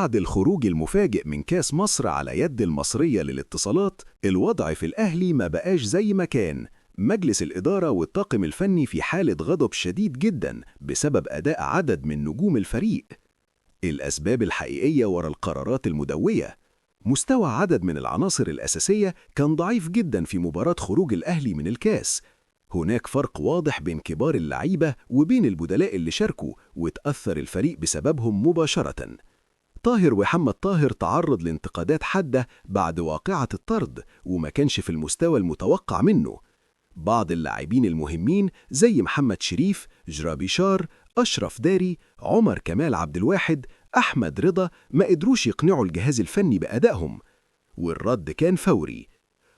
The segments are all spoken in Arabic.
بعد الخروج المفاجئ من كاس مصر على يد المصرية للاتصالات، الوضع في الأهلي ما بقاش زي ما كان. مجلس الإدارة والطاقم الفني في حالة غضب شديد جدا بسبب أداء عدد من نجوم الفريق. الأسباب الحقيقية وراء القرارات المدوية: مستوى عدد من العناصر الأساسية كان ضعيف جدا في مباراة خروج الأهلي من الكاس. هناك فرق واضح بين كبار اللعيبة وبين البدلاء اللي شاركوا وتأثر الفريق بسببهم مباشرة. طاهر ومحمد طاهر تعرض لانتقادات حادة بعد واقعة الطرد وما كانش في المستوى المتوقع منه. بعض اللاعبين المهمين زي محمد شريف، جرابيشار، أشرف داري، عمر كمال عبد الواحد، أحمد رضا ما قدروش يقنعوا الجهاز الفني بأدائهم، والرد كان فوري.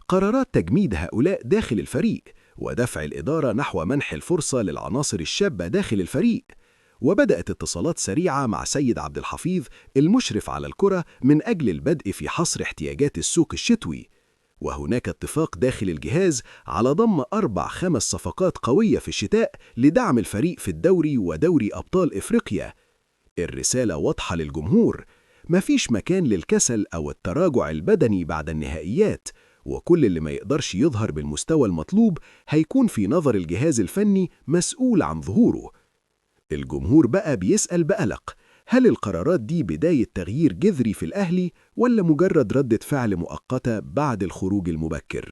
قرارات تجميد هؤلاء داخل الفريق ودفع الإدارة نحو منح الفرصة للعناصر الشابة داخل الفريق. وبدأت اتصالات سريعة مع سيد عبد الحفيظ المشرف على الكرة من أجل البدء في حصر احتياجات السوق الشتوي. وهناك اتفاق داخل الجهاز على ضم 4-5 صفقات قوية في الشتاء لدعم الفريق في الدوري ودوري أبطال إفريقيا. الرسالة واضحة للجمهور: مفيش مكان للكسل أو التراجع البدني بعد النهائيات، وكل اللي ما يقدرش يظهر بالمستوى المطلوب هيكون في نظر الجهاز الفني مسؤول عن ظهوره. الجمهور بقى بيسأل بقلق: هل القرارات دي بداية تغيير جذري في الأهلي ولا مجرد ردة فعل مؤقتة بعد الخروج المبكر؟